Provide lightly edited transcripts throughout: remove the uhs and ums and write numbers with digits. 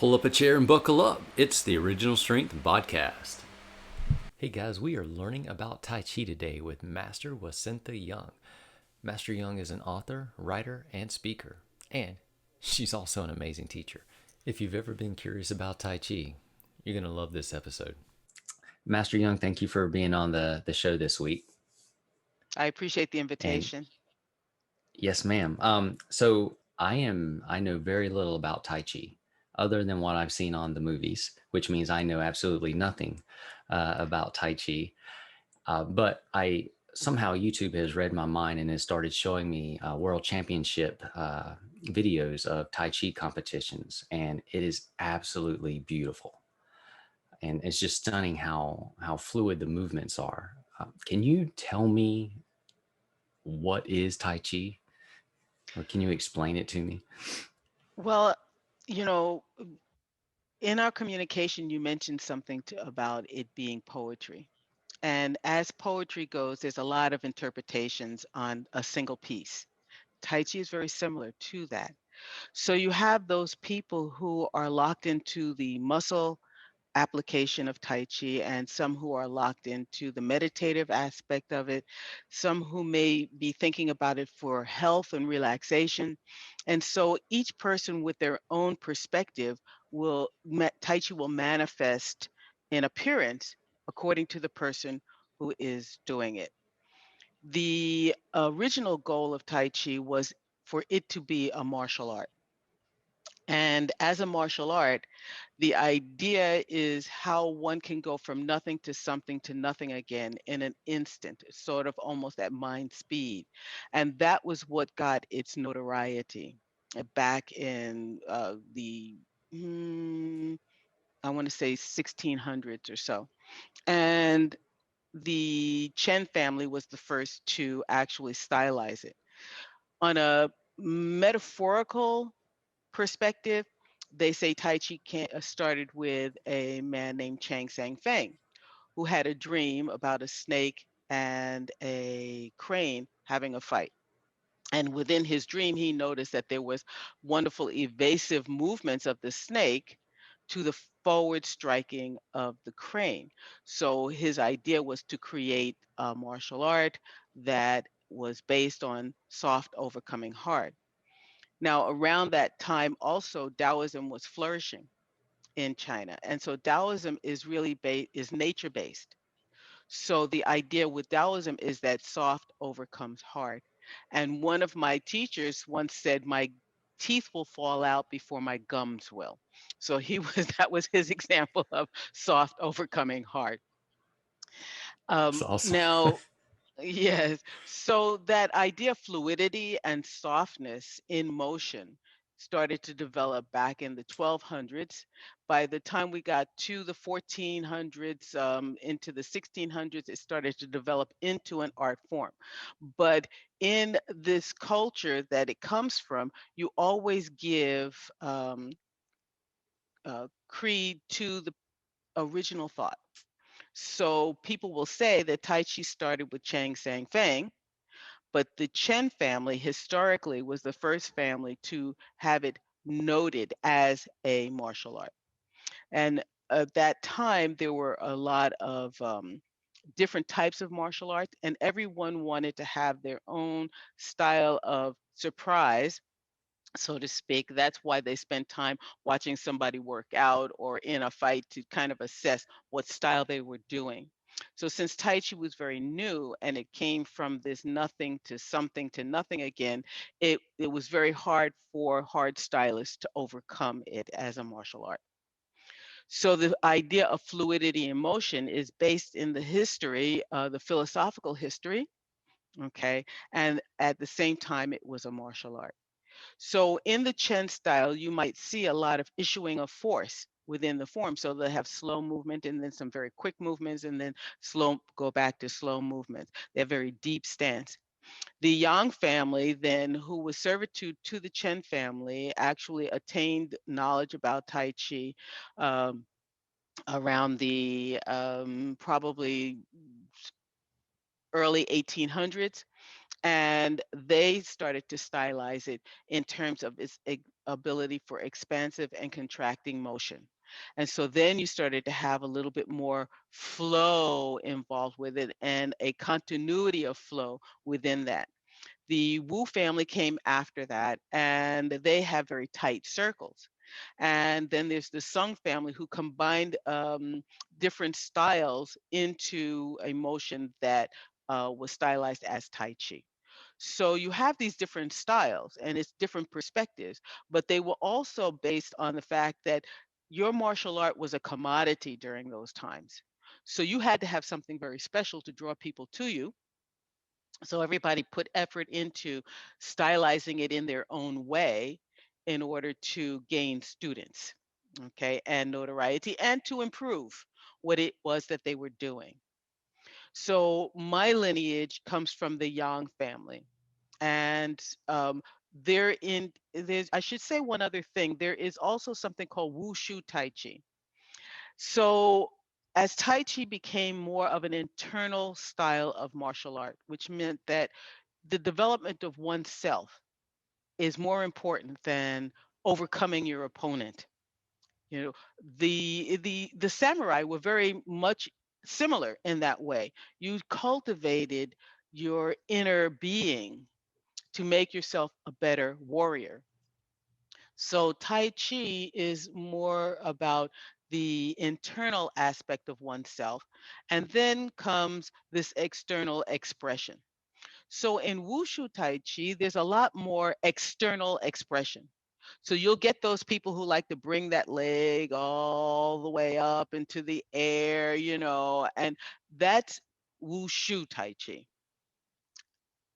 Pull up a chair and buckle up. It's the Original Strength BodCast. Hey guys, we are learning about Tai Chi today with Master Wushu Young. Master Young is an author, writer, and speaker, and she's also an amazing teacher. If you've ever been curious about Tai Chi, you're going to love this episode. Master Young, thank you for being on the show this week. I appreciate the And invitation. yes, ma'am. So I know very little about Tai Chi other than what I've seen on the movies, which means I know absolutely nothing about Tai Chi. But I somehow YouTube has read my mind and has started showing me world championship videos of Tai Chi competitions, and it is absolutely beautiful. And it's just stunning how fluid the movements are. Can you tell me what is Tai Chi, or can you explain it to me? Well, you know, in our communication, you mentioned something about it being poetry. And as poetry goes, there's a lot of interpretations on a single piece. Tai Chi is very similar to that. So you have those people who are locked into the muscle application of Tai Chi, and some who are locked into the meditative aspect of it, some who may be thinking about it for health and relaxation. And so each person with their own perspective Tai Chi will manifest in appearance according to the person who is doing it. The original goal of Tai Chi was for it to be a martial art. And as a martial art, the idea is how one can go from nothing to nothing again in an instant, sort of almost at mind speed. And that was what got its notoriety back in mm, I want to say 1600s or so. And the Chen family was the first to actually stylize it. On a metaphorical perspective, they say Tai Chi started with a man named Chang Sang Feng, who had a dream about a snake and a crane having a fight. And within his dream, he noticed that there was wonderful evasive movements of the snake to the forward striking of the crane. So his idea was to create a martial art that was based on soft overcoming hard. Now, around that time, also Taoism was flourishing in China, and so Taoism is really is nature based. So the idea with Taoism is that soft overcomes hard. And one of my teachers once said, "My teeth will fall out before my gums will." So he was that was his example of soft overcoming hard. That's awesome. Now, yes. So that idea of fluidity and softness in motion started to develop back in the 1200s. By the time we got to the 1400s, into the 1600s, it started to develop into an art form. But in this culture that it comes from, you always give creed to the original thought. So people will say that Tai Chi started with Chang Sang Feng, but the Chen family historically was the first family to have it noted as a martial art. And at that time, there were a lot of different types of martial arts, and everyone wanted to have their own style of surprise, so to speak. That's why they spend time watching somebody work out or in a fight to kind of assess what style they were doing. So since Tai Chi was very new and it came from this nothing to something to nothing again, it was very hard for hard stylists to overcome it as a martial art. So the idea of fluidity in motion is based in the history, the philosophical history, okay, and at the same time, it was a martial art. So in the Chen style, you might see a lot of issuing of force within the form. So they have slow movement and then some very quick movements and then slow go back to slow movements. They have very deep stance. The Yang family then, who was servitude to the Chen family, actually attained knowledge about Tai Chi um, around the probably early 1800s, and they started to stylize it in terms of its ability for expansive and contracting motion. And so then you started to have a little bit more flow involved with it and a continuity of flow within that. The Wu family came after that, and they have very tight circles. And then there's the Sung family who combined different styles into a motion that was stylized as Tai Chi. So you have these different styles and it's different perspectives, but they were also based on the fact that your martial art was a commodity during those times. So you had to have something very special to draw people to you. So everybody put effort into stylizing it in their own way in order to gain students, okay, and notoriety and to improve what it was that they were doing. So my lineage comes from the Yang family. And there's, I should say one other thing. There is also something called Wushu Taichi. So as Tai Chi became more of an internal style of martial art, which meant that the development of oneself is more important than overcoming your opponent. You know, the samurai were very much similar in that way. You cultivated your inner being to make yourself a better warrior. So Tai Chi is more about the internal aspect of oneself, and then comes this external expression. So in Wushu Tai Chi, there's a lot more external expression. So you'll get those people who like to bring that leg all the way up into the air, and that's Wushu Tai Chi.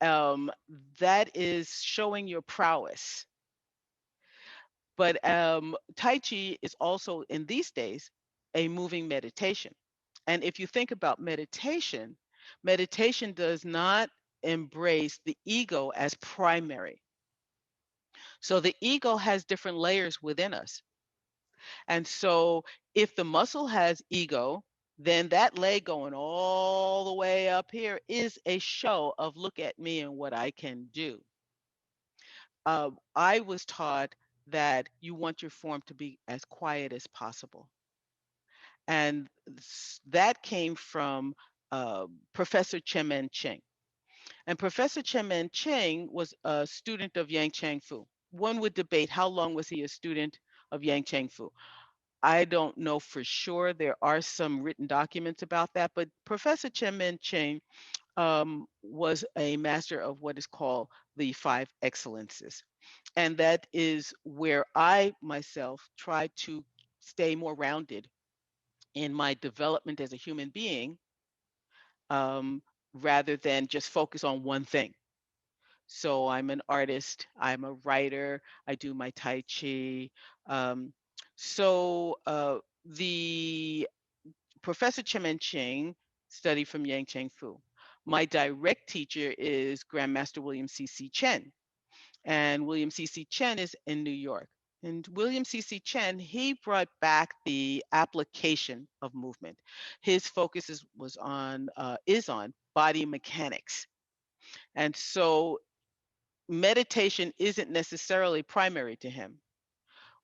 Um, that is showing your prowess. But Tai Chi is also in these days a moving meditation. And if you think about meditation, meditation does not embrace the ego as primary. So the ego has different layers within us. And so if the muscle has ego, then that leg going all the way up here is a show of look at me and what I can do. I was taught that you want your form to be as quiet as possible. And that came from Professor Chemen Ching. And Professor Chemen Ching was a student of Yang Chang Fu. One would debate how long was he a student of Yang Chang Fu. I don't know for sure. There are some written documents about that, but Professor Chemen Ching was a master of what is called the five excellences. And that is where I myself try to stay more rounded in my development as a human being, um, rather than just focus on one thing. So I'm an artist, I'm a writer, I do my Tai Chi. Um, the Professor Chemen Ching studied from Yang Cheng Fu. My direct teacher is Grandmaster William C.C. Chen, and William C.C. Chen is in New York. And William C.C. Chen, he brought back the application of movement. His focus is on body mechanics. And so meditation isn't necessarily primary to him.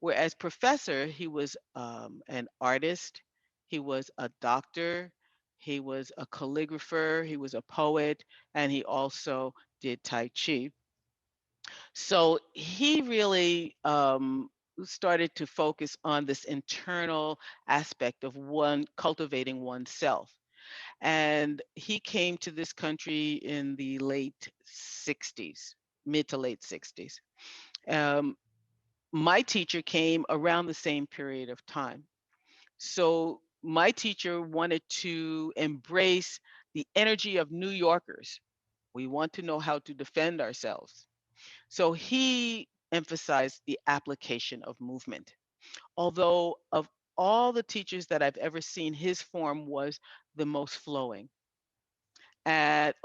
Whereas Professor, he was an artist, he was a doctor, he was a calligrapher, he was a poet, and he also did Tai Chi. So he really started to focus on this internal aspect of one cultivating oneself. And he came to this country in the late 60s, mid to late 60s. Um, my teacher came around the same period of time. So my teacher wanted to embrace the energy of New Yorkers. We want to know how to defend ourselves. So he emphasized the application of movement. Although of all the teachers that I've ever seen, his form was the most flowing. At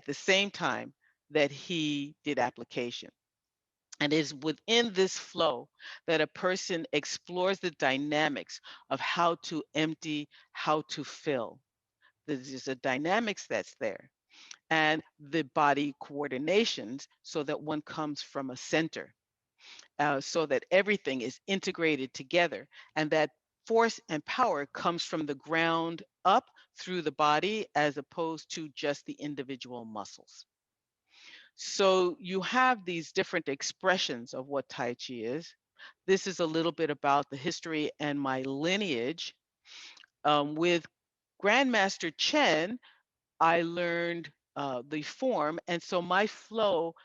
the same time that he did application. And it is within this flow that a person explores the dynamics of how to empty, how to fill. There's a dynamics that's there, and the body coordinations so that one comes from a center. so that everything is integrated together, and that force and power comes from the ground up through the body as opposed to just the individual muscles. So you have these different expressions of what Tai Chi is. This is a little bit about the history and my lineage. With Grandmaster Chen, I learned the form, and so my flow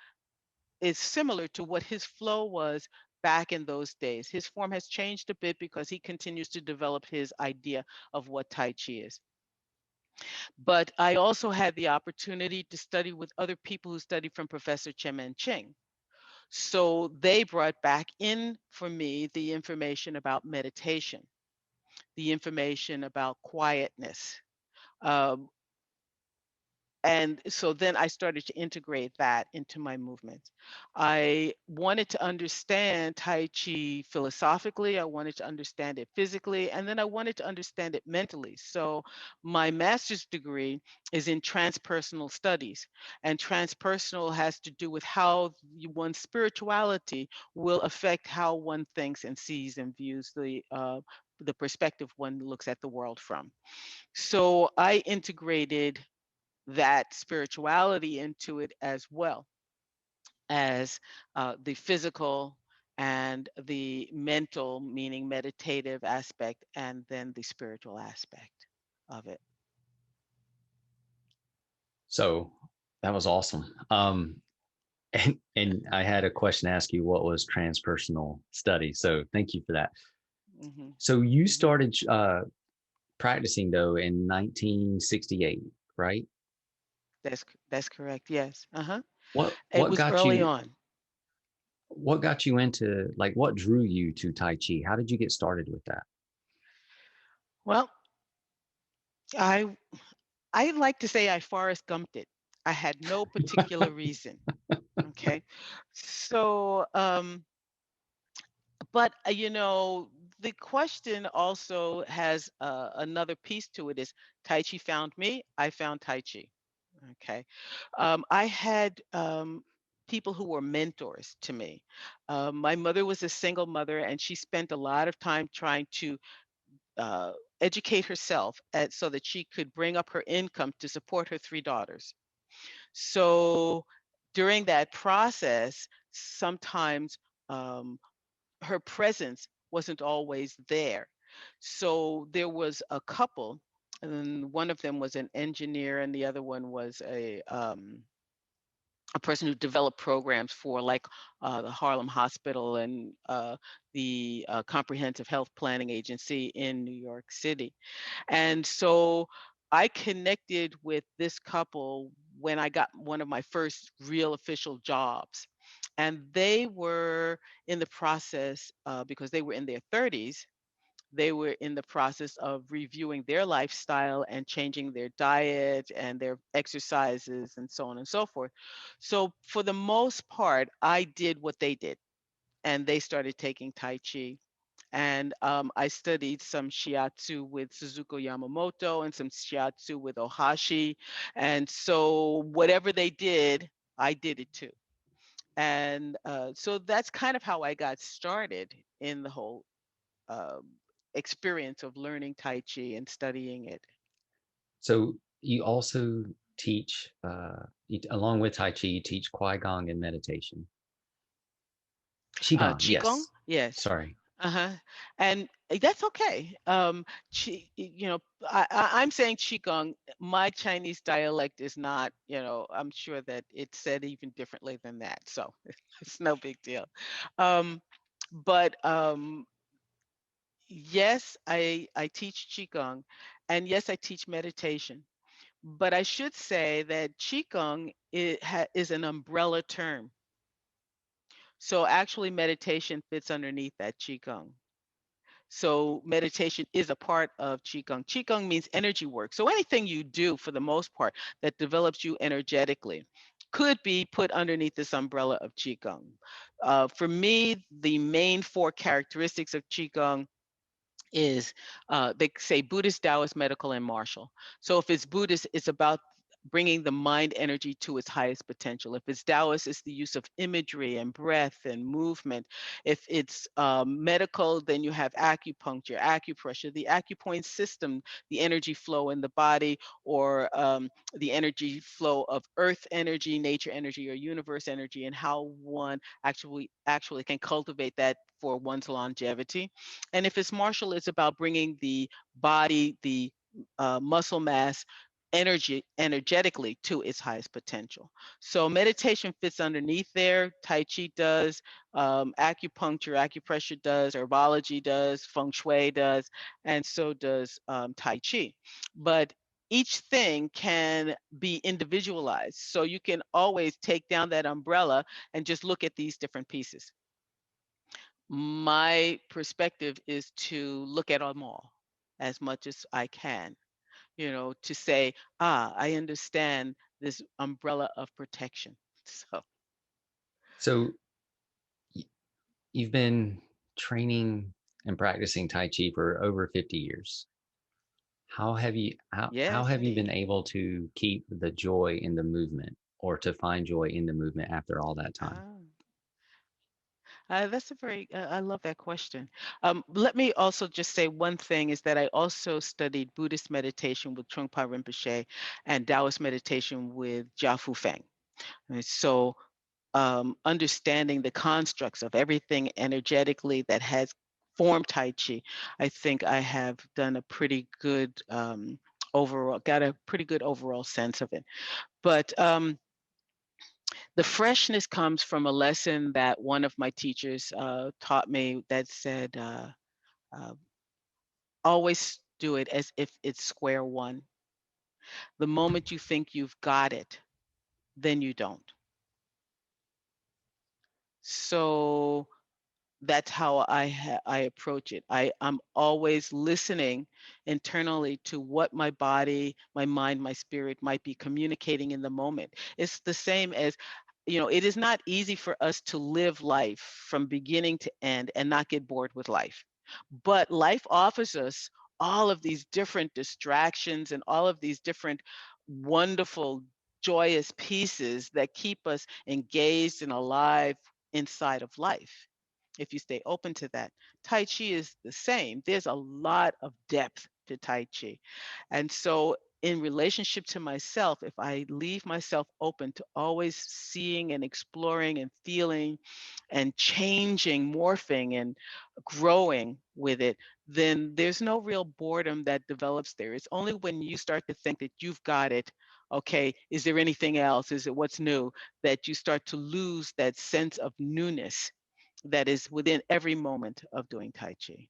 is similar to what his flow was back in those days. His form has changed a bit because he continues to develop his idea of what Tai Chi is. But I also had the opportunity to study with other people who studied from Professor Chen Ching. So they brought back in for me the information about meditation, the information about quietness, um, and so then I started to integrate that into my movements. I wanted to understand Tai Chi philosophically, I wanted to understand it physically, and then I wanted to understand it mentally. So my master's degree is in transpersonal studies, and transpersonal has to do with how one's spirituality will affect how one thinks and sees and views the perspective one looks at the world from. So I integrated that spirituality into it as well as the physical and the mental, meaning meditative aspect, and then the spiritual aspect of it. So that was awesome. And I had a question to ask you, what was transpersonal study? So thank you for that. Hmm. So you Hmm. started practicing though in 1968, right? That's correct. Yes. Uh-huh. What It what was got early you on. what got you into, like, what drew you to Tai Chi? How did you get started with that? Well, I I like to say I Forrest Gumped it. I had no particular reason. Okay. So but the question also has another piece to it is Tai Chi found me, I found Tai Chi. Okay. I had people who were mentors to me. My mother was a single mother, and she spent a lot of time trying to uh, educate herself so that she could bring up her income to support her three daughters. So during that process, sometimes um, her presence wasn't always there. So there was a couple, and one of them was an engineer, and the other one was a person who developed programs for like the Harlem Hospital and the Comprehensive Health Planning Agency in New York City. And so I connected with this couple when I got one of my first real official jobs. And they were in the process, because they were in their 30s, they were in the process of reviewing their lifestyle and changing their diet and their exercises and so on and so forth. So, for the most part, I did what they did, and they started taking Tai Chi. And I studied some shiatsu with Suzuko Yamamoto and some shiatsu with Ohashi. And so, whatever they did, I did it too. And so that's kind of how I got started in the whole um, experience of learning Tai Chi and studying it. So you also teach, along with Tai Chi, you teach Qigong and meditation. Qigong, Qigong, yes. yes. Sorry. Uh-huh. And that's okay. I'm saying Qigong. My Chinese dialect is not, I'm sure that it's said even differently than that. So it's no big deal. Um, but yes, I teach Qigong, and yes, I teach meditation. But I should say that Qigong is an umbrella term. So actually, meditation fits underneath that Qigong. So meditation is a part of Qigong. Qigong means energy work. So anything you do for the most part that develops you energetically could be put underneath this umbrella of Qigong. For me, the main four characteristics of Qigong is they say Buddhist, Taoist, medical, and martial. So if it's Buddhist, it's about bringing the mind energy to its highest potential. If it's Taoist, it's the use of imagery and breath and movement. If it's medical, then you have acupuncture, acupressure, the acupoint system, the energy flow in the body, or the energy flow of earth energy, nature energy, or universe energy, and how one actually can cultivate that for one's longevity. And if it's martial, it's about bringing the body, the muscle mass, energetically to its highest potential. So meditation fits underneath there. Tai Chi does, acupuncture, acupressure does, herbology does, feng shui does, and so does Tai Chi. But each thing can be individualized. So you can always take down that umbrella and just look at these different pieces. My perspective is to look at them all as much as I can, to say, I understand this umbrella of protection. So, So y- you've been training and practicing Tai Chi for over 50 years. How yes, have you been indeed. able to keep the joy in the movement or to find joy in the movement after all that time? Ah, that's a very, I love that question. Let me also just say one thing is that I also studied Buddhist meditation with Trungpa Rinpoche and Taoist meditation with Jia Fu Feng. And so understanding the constructs of everything energetically that has formed Tai Chi, I think I have done a pretty good overall, got a pretty good overall sense of it. But the freshness comes from a lesson that one of my teachers taught me that said, uh, always do it as if it's square one. The moment you think you've got it, then you don't. So that's how I approach it. I'm always listening internally to what my body, my mind, my spirit might be communicating in the moment. It's the same as, it is not easy for us to live life from beginning to end and not get bored with life. But life offers us all of these different distractions and all of these different wonderful, joyous pieces that keep us engaged and alive inside of life if you stay open to that. Tai Chi is the same. There's a lot of depth to Tai Chi. And so, in relationship to myself, if I leave myself open to always seeing and exploring and feeling and changing, morphing and growing with it, then there's no real boredom that develops there. It's only when you start to think that you've got it. Okay, is there anything else? Is it what's new? That you start to lose that sense of newness that is within every moment of doing Tai Chi.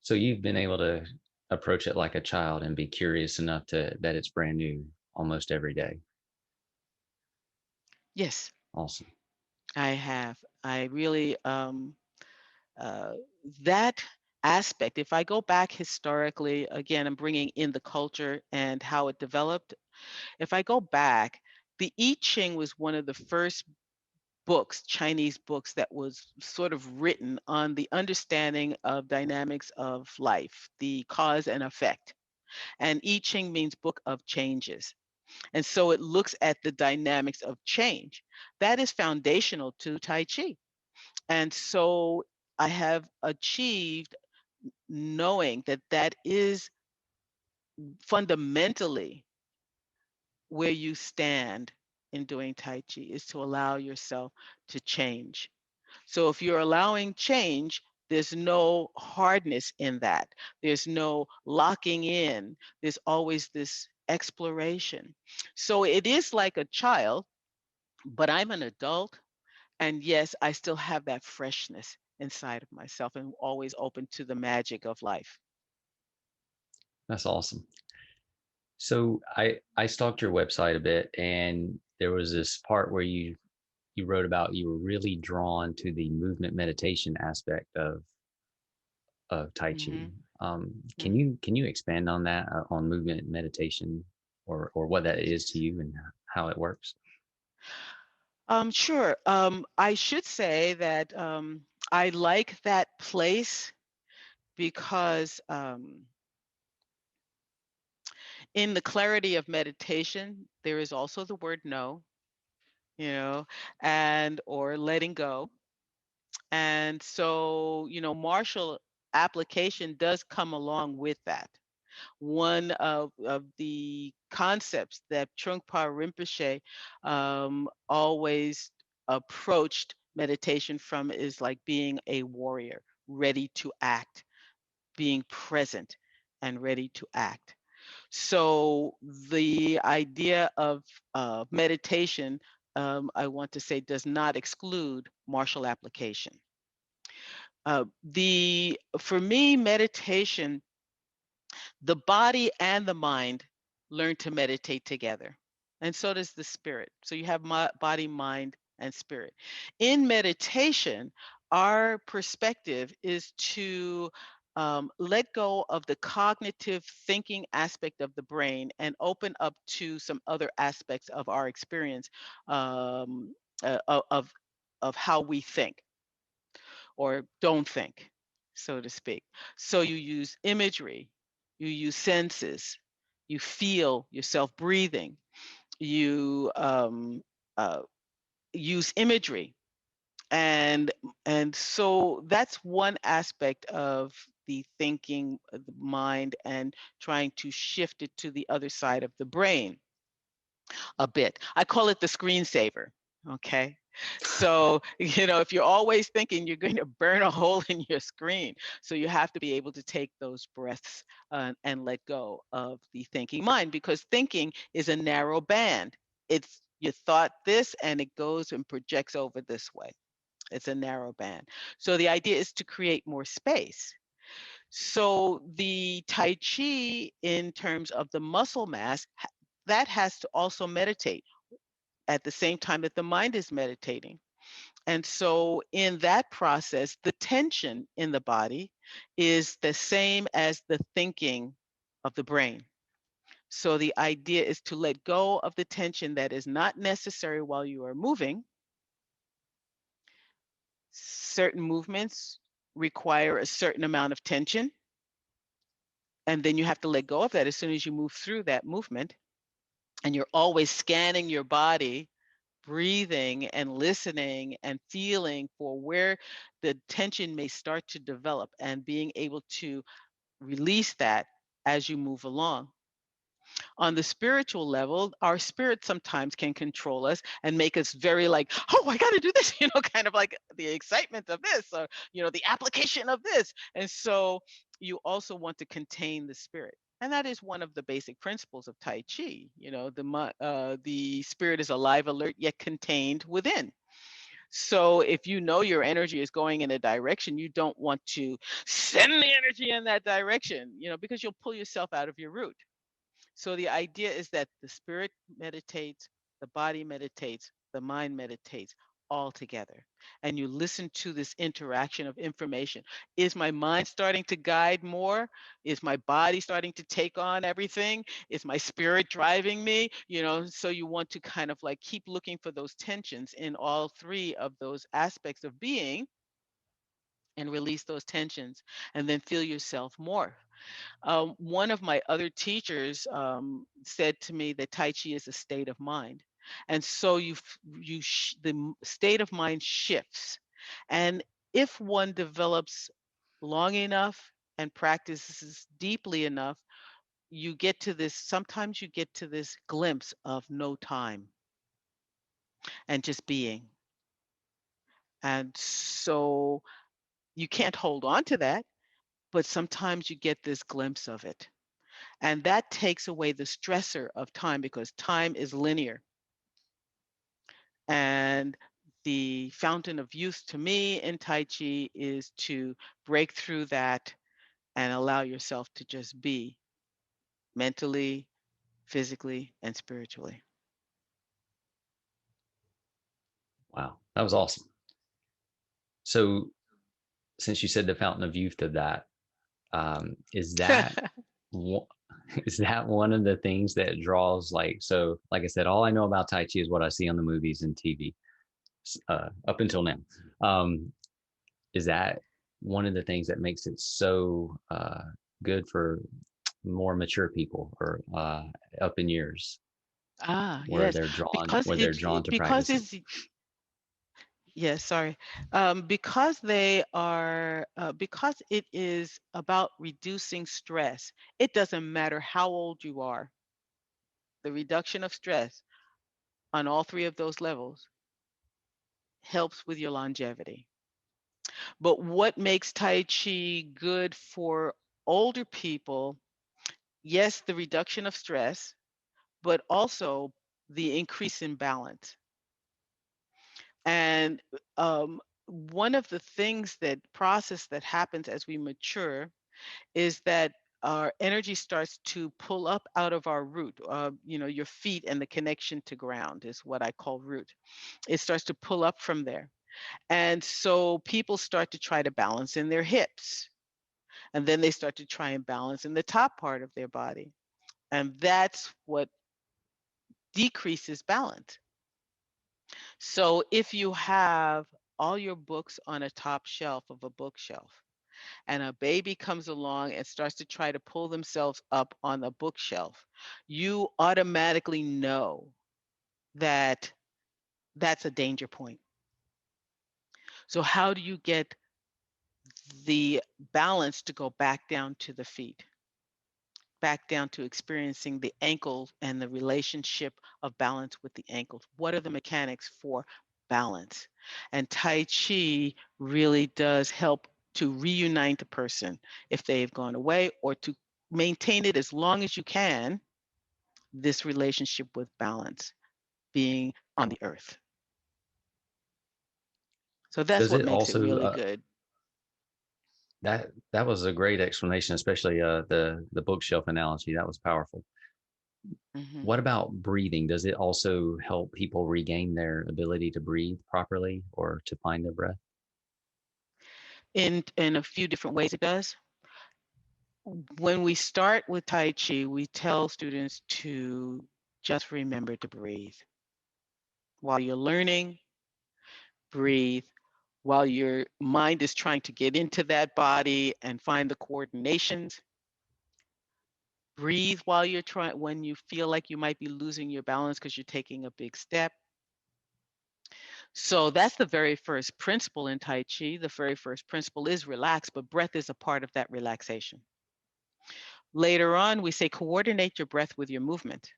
So you've been able to approach it like a child and be curious enough to that it's brand new almost every day. Yes, Awesome. I have. I really, uh, that aspect, if I go back historically, again, I'm bringing in the culture and how it developed. If I go back, the I Ching was one of the first books, Chinese books, that was sort of written on the understanding of dynamics of life, the cause and effect. And I Ching means book of changes. And so it looks at the dynamics of change. That is foundational to Tai Chi. And so I have achieved knowing that that is fundamentally where you stand in doing Tai Chi, is to allow yourself to change. So if you're allowing change, there's no hardness in that. There's no locking in. There's always this exploration. So it is like a child, but I'm an adult. And yes, I still have that freshness inside of myself and always open to the magic of life. That's awesome. So I stalked your website a bit and there was this part where you wrote about you were really drawn to the movement meditation aspect of Tai Chi. Hmm. Can you expand on that on movement meditation or what that is to you and how it works? Sure. I should say that I like that place because In the clarity of meditation, there is also the word no, and or letting go. And so, martial application does come along with that. One of the concepts that Trungpa Rinpoche always approached meditation from is like being a warrior, ready to act, being present and ready to act. So the idea of meditation, I want to say, does not exclude martial application. For me, meditation, the body and the mind learn to meditate together, and so does the spirit. So you have body, mind, and spirit. In meditation, our perspective is to let go of the cognitive thinking aspect of the brain and open up to some other aspects of our experience, of how we think or don't think, so to speak. So you use imagery, you use senses, you feel yourself breathing, you use imagery, and so that's one aspect of the thinking of the mind and trying to shift it to the other side of the brain a bit. I call it the screensaver. Okay. So, if you're always thinking, you're going to burn a hole in your screen. So you have to be able to take those breaths and let go of the thinking mind, because thinking is a narrow band. It's you thought this and it goes and projects over this way. It's a narrow band. So the idea is to create more space. So the Tai Chi, in terms of the muscle mass, that has to also meditate at the same time that the mind is meditating. And so in that process, the tension in the body is the same as the thinking of the brain. So the idea is to let go of the tension that is not necessary while you are moving. Certain movements require a certain amount of tension, and then you have to let go of that as soon as you move through that movement. And you're always scanning your body, breathing and listening and feeling for where the tension may start to develop and being able to release that as you move along. On the spiritual level, our spirit sometimes can control us and make us very like, oh, I got to do this, kind of like the excitement of this, or, the application of this. And so you also want to contain the spirit. And that is one of the basic principles of Tai Chi. The spirit is alive, alert, yet contained within. So if you know your energy is going in a direction, you don't want to send the energy in that direction, because you'll pull yourself out of your route. So the idea is that the spirit meditates, the body meditates, the mind meditates all together. And you listen to this interaction of information. Is my mind starting to guide more? Is my body starting to take on everything? Is my spirit driving me? So you want to kind of like keep looking for those tensions in all three of those aspects of being and release those tensions and then feel yourself more. One of my other teachers said to me that Tai Chi is a state of mind. And so the state of mind shifts. And if one develops long enough and practices deeply enough, sometimes you get to this glimpse of no time and just being. And so you can't hold on to that, but sometimes you get this glimpse of it. And that takes away the stressor of time, because time is linear. And the fountain of youth to me in Tai Chi is to break through that and allow yourself to just be mentally, physically, and spiritually. Wow, that was awesome. So, since you said the fountain of youth of that, is that is that one of the things that draws like I said, all I know about Tai Chi is what I see on the movies and TV up until now. Is that one of the things that makes it so good for more mature people or up in years Ah, yes, because where they're drawn to because practicing. it's yes, sorry. Because they are because it is about reducing stress. It doesn't matter how old you are. The reduction of stress on all three of those levels helps with your longevity. But what makes Tai Chi good for older people? Yes, the reduction of stress, but also the increase in balance. And one of the things that process that happens as we mature is that our energy starts to pull up out of our root. Your feet and the connection to ground is what I call root. It starts to pull up from there. And so people start to try to balance in their hips. And then they start to try and balance in the top part of their body. And that's what decreases balance. So if you have all your books on a top shelf of a bookshelf, and a baby comes along and starts to try to pull themselves up on the bookshelf, you automatically know that that's a danger point. So how do you get the balance to go back down to the feet? Back down to experiencing the ankle and the relationship of balance with the ankles. What are the mechanics for balance? And Tai Chi really does help to reunite the person if they've gone away, or to maintain it as long as you can, this relationship with balance being on the earth. So that's Does what it makes it also really good. that was a great explanation, especially the bookshelf analogy. That was powerful. Mhm. What about breathing? Does it also help people regain their ability to breathe properly or to find their breath? In a few different ways it does. When we start with Tai Chi, we tell students to just remember to breathe. While you're learning, breathe. While your mind is trying to get into that body and find the coordinations, breathe while you're trying, when you feel like you might be losing your balance because you're taking a big step. So that's the very first principle in Tai Chi. The very first principle is relax, but breath is a part of that relaxation. Later on, we say coordinate your breath with your movement.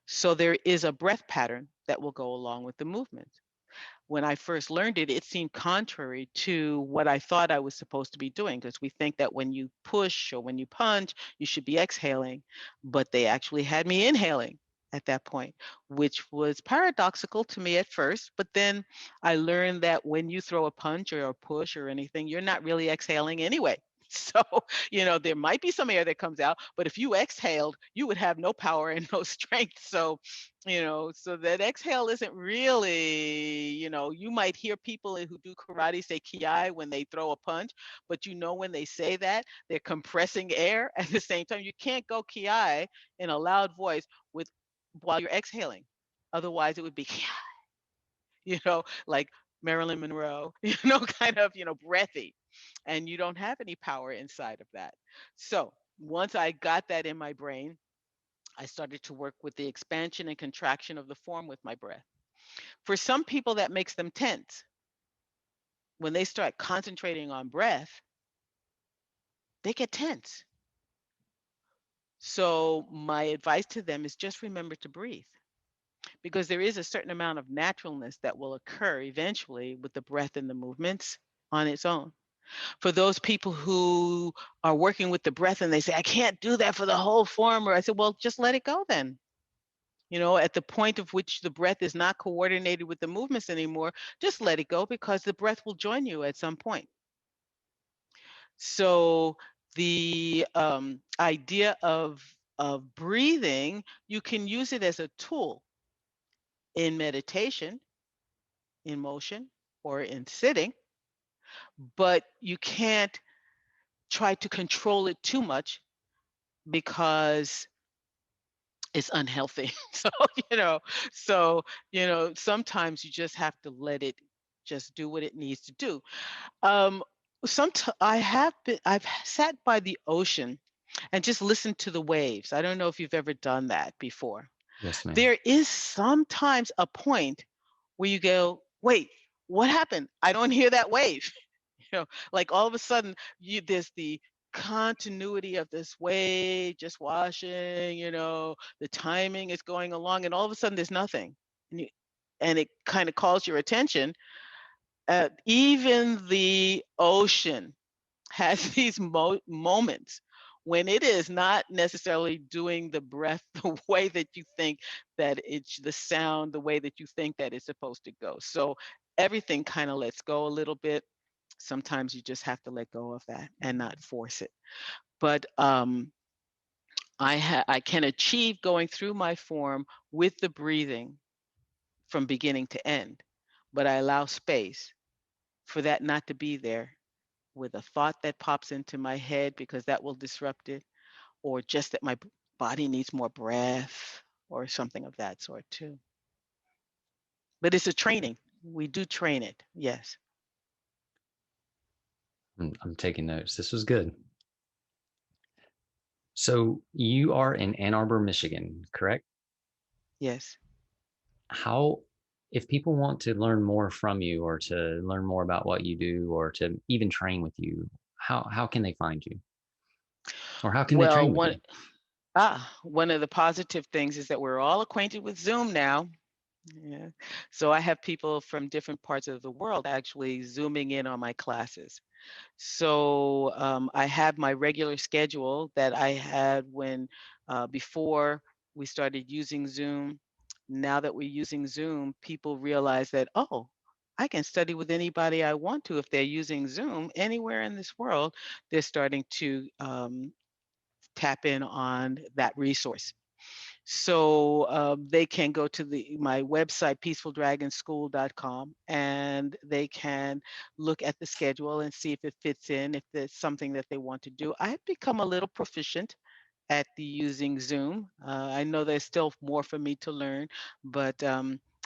So there is a breath pattern that will go along with the movement. When I first learned it, it seemed contrary to what I thought I was supposed to be doing, because we think that when you push or when you punch, you should be exhaling. But they actually had me inhaling at that point, which was paradoxical to me at first. But then I learned that when you throw a punch or a push or anything, you're not really exhaling anyway. So, there might be some air that comes out, but if you exhaled, you would have no power and no strength. So, so that exhale isn't really, you might hear people who do karate say ki when they throw a punch, but when they say that, they're compressing air at the same time. You can't go ki in a loud voice with while you're exhaling. Otherwise, it would be, like Marilyn Monroe, kind of, breathy. And you don't have any power inside of that. So once I got that in my brain, I started to work with the expansion and contraction of the form with my breath. For some people, that makes them tense. When they start concentrating on breath, they get tense. So, my advice to them is just remember to breathe, because there is a certain amount of naturalness that will occur eventually with the breath and the movements on its own. For those people who are working with the breath and they say, I can't do that for the whole form, or I said, well, just let it go then. At the point of which the breath is not coordinated with the movements anymore, just let it go, because the breath will join you at some point. So the idea of breathing, you can use it as a tool in meditation, in motion, or in sitting, but you can't try to control it too much, because it's unhealthy. So, you know, sometimes you just have to let it just do what it needs to do. Um, I've sat by the ocean and just listen to the waves. I don't know if you've ever done that before. Yes, ma'am. There is sometimes a point where you go, wait, what happened? I don't hear that wave. Like all of a sudden there's the continuity of this wave just washing, the timing is going along, and all of a sudden there's nothing. And it kind of calls your attention. Even the ocean has these moments when it is not necessarily doing the breath the way that you think that it's the sound, the way that you think that it's supposed to go. So everything kind of lets go a little bit. Sometimes you just have to let go of that and not force it. But I can achieve going through my form with the breathing from beginning to end, but I allow space for that not to be there with a thought that pops into my head because that will disrupt it, or just that my body needs more breath or something of that sort too. But it's a training. We do train it. Yes. I'm taking notes. This was good. So you are in Ann Arbor, Michigan, correct? Yes. How, if people want to learn more from you or to learn more about what you do or to even train with you, how can they find you? Or how can they Well, train with you? one of the positive things is that we're all acquainted with Zoom now. Yeah. So I have people from different parts of the world actually zooming in on my classes. So I have my regular schedule that I had when before we started using Zoom. Now that we're using Zoom, people realize that, oh, I can study with anybody I want to if they're using Zoom anywhere in this world. They're starting to tap in on that resource. So they can go to my website, peacefuldragonschool.com, and they can look at the schedule and see if it fits in, if there's something that they want to do. I've become a little proficient at the using Zoom. I know there's still more for me to learn, but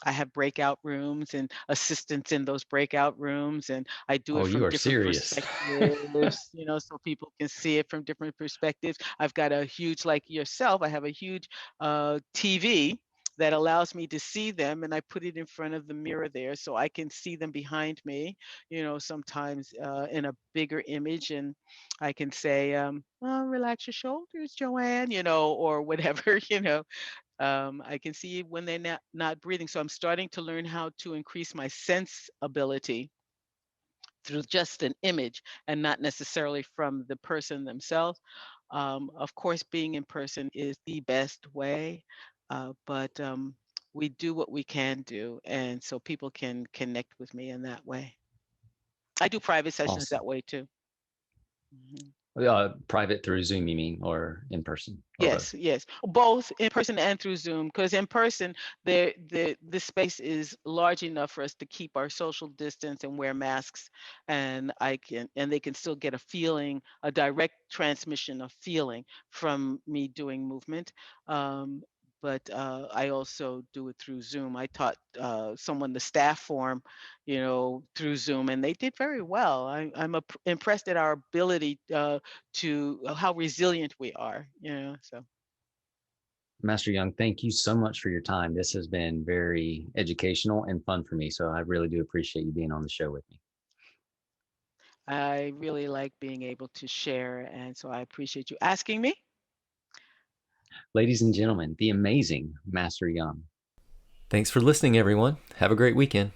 I have breakout rooms and assistants in those breakout rooms, and I do Oh, it you from are different serious. perspectives, so people can see it from different perspectives. I've got a huge, like yourself, I have a huge TV that allows me to see them, and I put it in front of the mirror there so I can see them behind me, sometimes in a bigger image, and I can say, well, relax your shoulders, Joanne, or whatever, I can see when they're not breathing. So I'm starting to learn how to increase my sense ability through just an image and not necessarily from the person themselves. Of course, being in person is the best way, but we do what we can do. And so people can connect with me in that way. I do private sessions Awesome. that way too. Mhm. Private through Zoom, you mean, or in person, or both? Yes, yes, both in person and through Zoom. Because in person, the space is large enough for us to keep our social distance and wear masks, and they can still get a feeling, a direct transmission of feeling from me doing movement. Um, but I also do it through Zoom. I taught someone the staff form, through Zoom, and they did very well. I'm impressed at our ability to how resilient we are, so. Master Young, thank you so much for your time. This has been very educational and fun for me. So I really do appreciate you being on the show with me. I really like being able to share, and so I appreciate you asking me. Ladies and gentlemen, the amazing Master Young. Thanks for listening, everyone. Have a great weekend.